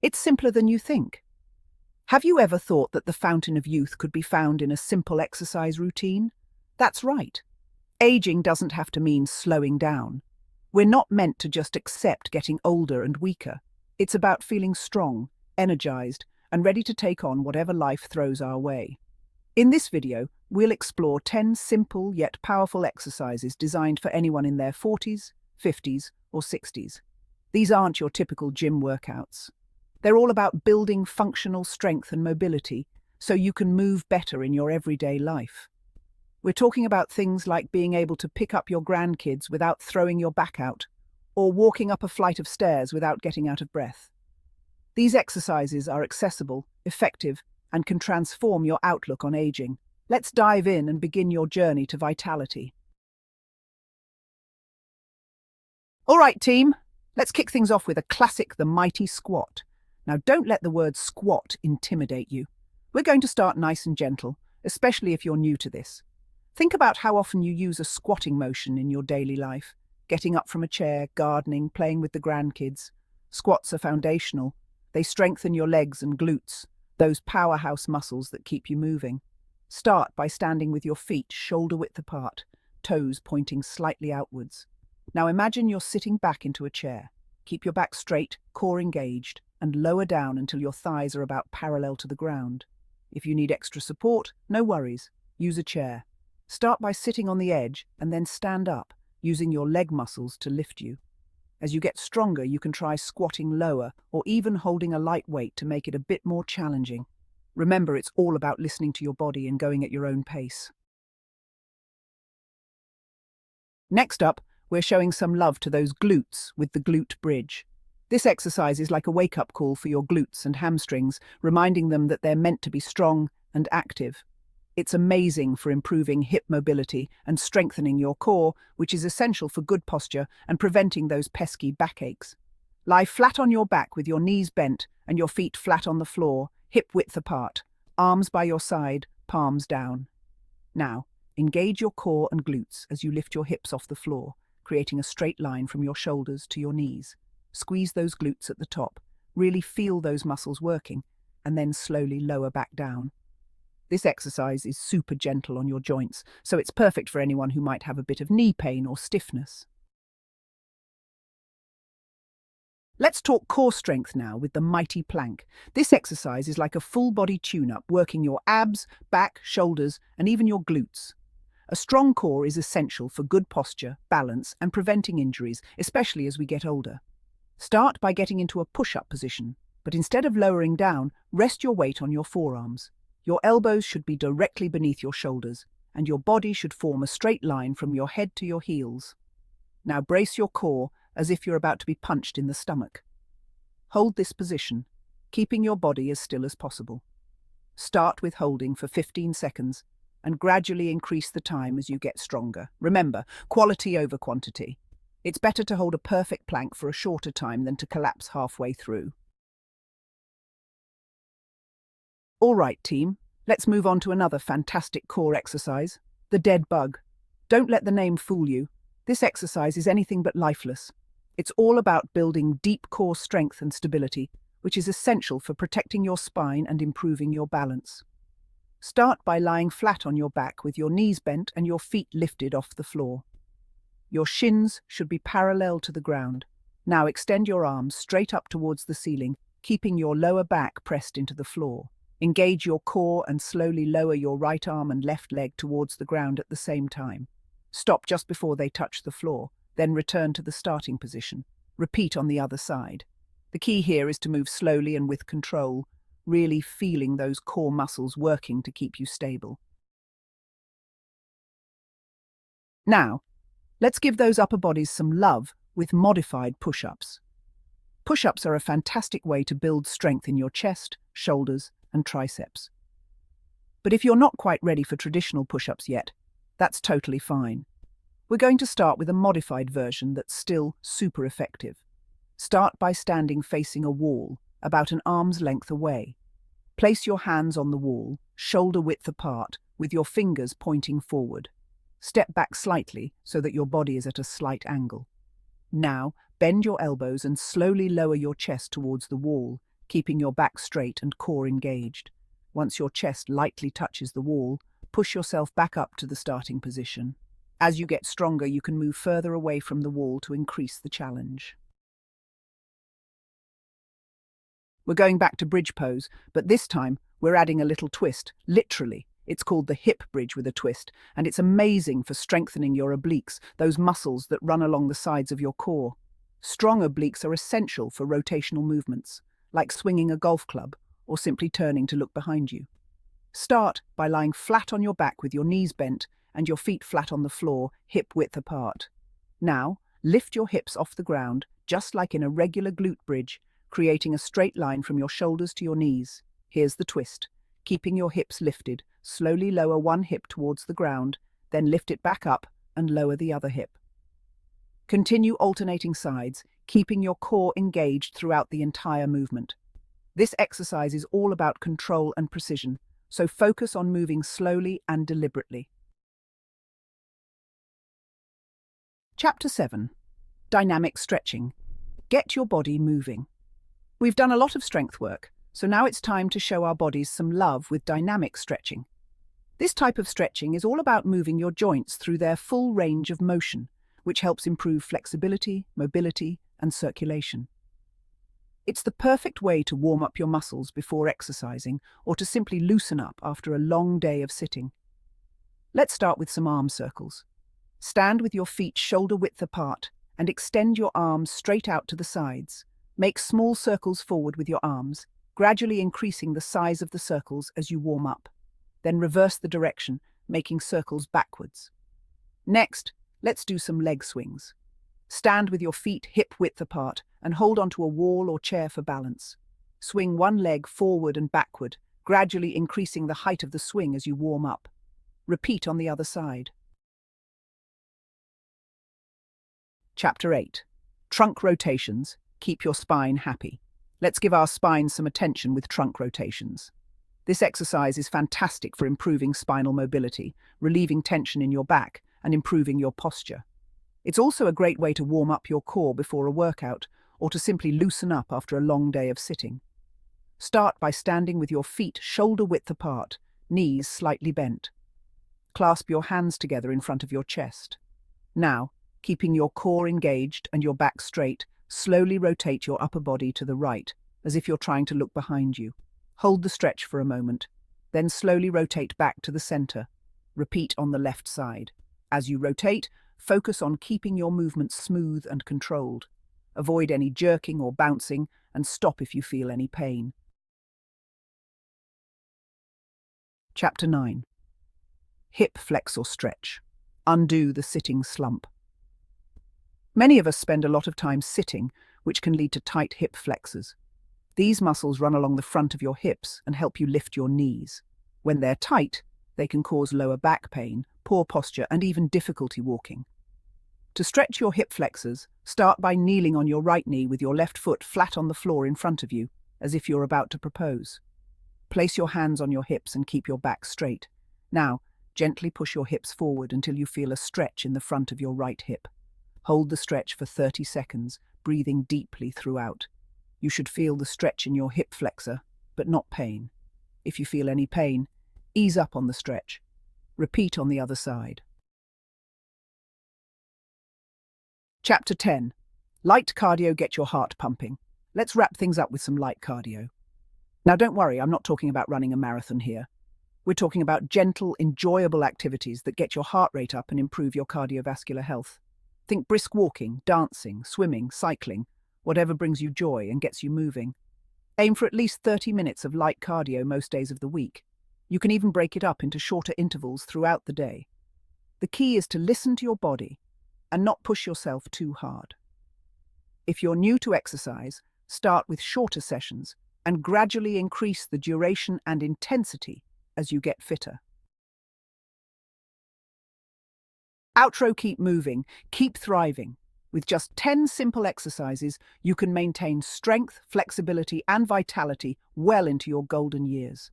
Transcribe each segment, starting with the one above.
It's simpler than you think. Have you ever thought that the fountain of youth could be found in a simple exercise routine? That's right. Aging doesn't have to mean slowing down. We're not meant to just accept getting older and weaker. It's about feeling strong, energized, and ready to take on whatever life throws our way. In this video, we'll explore 10 simple yet powerful exercises designed for anyone in their 40s, 50s, or 60s. These aren't your typical gym workouts. They're all about building functional strength and mobility so you can move better in your everyday life. We're talking about things like being able to pick up your grandkids without throwing your back out, or walking up a flight of stairs without getting out of breath. These exercises are accessible, effective, and can transform your outlook on aging. Let's dive in and begin your journey to vitality. All right, team, let's kick things off with a classic, the mighty squat. Now, don't let the word squat intimidate you. We're going to start nice and gentle, especially if you're new to this. Think about how often you use a squatting motion in your daily life. Getting up from a chair, gardening, playing with the grandkids. Squats are foundational. They strengthen your legs and glutes, those powerhouse muscles that keep you moving. Start by standing with your feet shoulder-width apart, toes pointing slightly outwards. Now imagine you're sitting back into a chair. Keep your back straight, core engaged, and lower down until your thighs are about parallel to the ground. If you need extra support, no worries. Use a chair. Start by sitting on the edge and then stand up, using your leg muscles to lift you. As you get stronger, you can try squatting lower or even holding a light weight to make it a bit more challenging. Remember, it's all about listening to your body and going at your own pace. Next up, we're showing some love to those glutes with the glute bridge. This exercise is like a wake-up call for your glutes and hamstrings, reminding them that they're meant to be strong and active. It's amazing for improving hip mobility and strengthening your core, which is essential for good posture and preventing those pesky backaches. Lie flat on your back with your knees bent and your feet flat on the floor, hip width apart, arms by your side, palms down. Now, engage your core and glutes as you lift your hips off the floor, creating a straight line from your shoulders to your knees. Squeeze those glutes at the top, really feel those muscles working, and then slowly lower back down. This exercise is super gentle on your joints, so it's perfect for anyone who might have a bit of knee pain or stiffness. Let's talk core strength now with the mighty plank. This exercise is like a full-body tune-up, working your abs, back, shoulders, and even your glutes. A strong core is essential for good posture, balance, and preventing injuries, especially as we get older. Start by getting into a push-up position, but instead of lowering down, rest your weight on your forearms. Your elbows should be directly beneath your shoulders, and your body should form a straight line from your head to your heels. Now brace your core as if you're about to be punched in the stomach. Hold this position, keeping your body as still as possible. Start with holding for 15 seconds, and gradually increase the time as you get stronger. Remember, quality over quantity. It's better to hold a perfect plank for a shorter time than to collapse halfway through. All right, team, let's move on to another fantastic core exercise, the dead bug. Don't let the name fool you. This exercise is anything but lifeless. It's all about building deep core strength and stability, which is essential for protecting your spine and improving your balance. Start by lying flat on your back with your knees bent and your feet lifted off the floor. Your shins should be parallel to the ground. Now extend your arms straight up towards the ceiling, keeping your lower back pressed into the floor. Engage your core and slowly lower your right arm and left leg towards the ground at the same time. Stop just before they touch the floor, then return to the starting position. Repeat on the other side. The key here is to move slowly and with control, really feeling those core muscles working to keep you stable. Now, let's give those upper bodies some love with modified push-ups. Push-ups are a fantastic way to build strength in your chest, shoulders, and triceps. But if you're not quite ready for traditional push-ups yet, that's totally fine. We're going to start with a modified version that's still super effective. Start by standing facing a wall, about an arm's length away. Place your hands on the wall, shoulder width apart, with your fingers pointing forward. Step back slightly so that your body is at a slight angle. Now, bend your elbows and slowly lower your chest towards the wall, keeping your back straight and core engaged. Once your chest lightly touches the wall, push yourself back up to the starting position. As you get stronger, you can move further away from the wall to increase the challenge. We're going back to bridge pose, but this time we're adding a little twist, literally. It's called the hip bridge with a twist, and it's amazing for strengthening your obliques, those muscles that run along the sides of your core. Strong obliques are essential for rotational movements, like swinging a golf club or simply turning to look behind you. Start by lying flat on your back with your knees bent and your feet flat on the floor, hip-width apart. Now, lift your hips off the ground, just like in a regular glute bridge, creating a straight line from your shoulders to your knees. Here's the twist. Keeping your hips lifted, slowly lower one hip towards the ground, then lift it back up and lower the other hip. Continue alternating sides, keeping your core engaged throughout the entire movement. This exercise is all about control and precision, so focus on moving slowly and deliberately. Chapter 7. Dynamic stretching. Get your body moving. We've done a lot of strength work, so now it's time to show our bodies some love with dynamic stretching. This type of stretching is all about moving your joints through their full range of motion, which helps improve flexibility, mobility, and circulation. It's the perfect way to warm up your muscles before exercising or to simply loosen up after a long day of sitting. Let's start with some arm circles. Stand with your feet shoulder-width apart and extend your arms straight out to the sides. Make small circles forward with your arms, gradually increasing the size of the circles as you warm up. Then reverse the direction, making circles backwards. Next, let's do some leg swings. Stand with your feet hip-width apart and hold onto a wall or chair for balance. Swing one leg forward and backward, gradually increasing the height of the swing as you warm up. Repeat on the other side. Chapter 8. Trunk rotations. Keep your spine happy. Let's give our spine some attention with trunk rotations. This exercise is fantastic for improving spinal mobility, relieving tension in your back, and improving your posture. It's also a great way to warm up your core before a workout, or to simply loosen up after a long day of sitting. Start by standing with your feet shoulder-width apart, knees slightly bent. Clasp your hands together in front of your chest. Now, keeping your core engaged and your back straight, slowly rotate your upper body to the right, as if you're trying to look behind you. Hold the stretch for a moment, then slowly rotate back to the center. Repeat on the left side. As you rotate, focus on keeping your movements smooth and controlled. Avoid any jerking or bouncing, and stop if you feel any pain. Chapter 9. Hip flex or stretch. Undo the sitting slump. Many of us spend a lot of time sitting, which can lead to tight hip flexors. These muscles run along the front of your hips and help you lift your knees. When they're tight, they can cause lower back pain, poor posture, and even difficulty walking. To stretch your hip flexors, start by kneeling on your right knee with your left foot flat on the floor in front of you, as if you're about to propose. Place your hands on your hips and keep your back straight. Now, gently push your hips forward until you feel a stretch in the front of your right hip. Hold the stretch for 30 seconds, breathing deeply throughout. You should feel the stretch in your hip flexor, but not pain. If you feel any pain, ease up on the stretch. Repeat on the other side. Chapter 10. Light cardio, get your heart pumping. Let's wrap things up with some light cardio. Now don't worry, I'm not talking about running a marathon here. We're talking about gentle, enjoyable activities that get your heart rate up and improve your cardiovascular health. Think brisk walking, dancing, swimming, cycling, whatever brings you joy and gets you moving. Aim for at least 30 minutes of light cardio most days of the week. You can even break it up into shorter intervals throughout the day. The key is to listen to your body and not push yourself too hard. If you're new to exercise, start with shorter sessions and gradually increase the duration and intensity as you get fitter. Outro: keep moving, keep thriving. With just 10 simple exercises, you can maintain strength, flexibility, and vitality well into your golden years.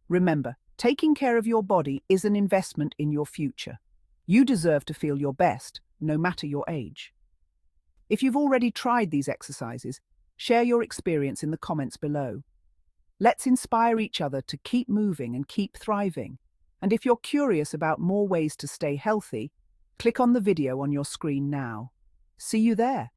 Remember, taking care of your body is an investment in your future. You deserve to feel your best, no matter your age. If you've already tried these exercises, Share your experience in the comments below. Let's inspire each other to keep moving and keep thriving. And if you're curious about more ways to stay healthy, click on the video on your screen now. See you there.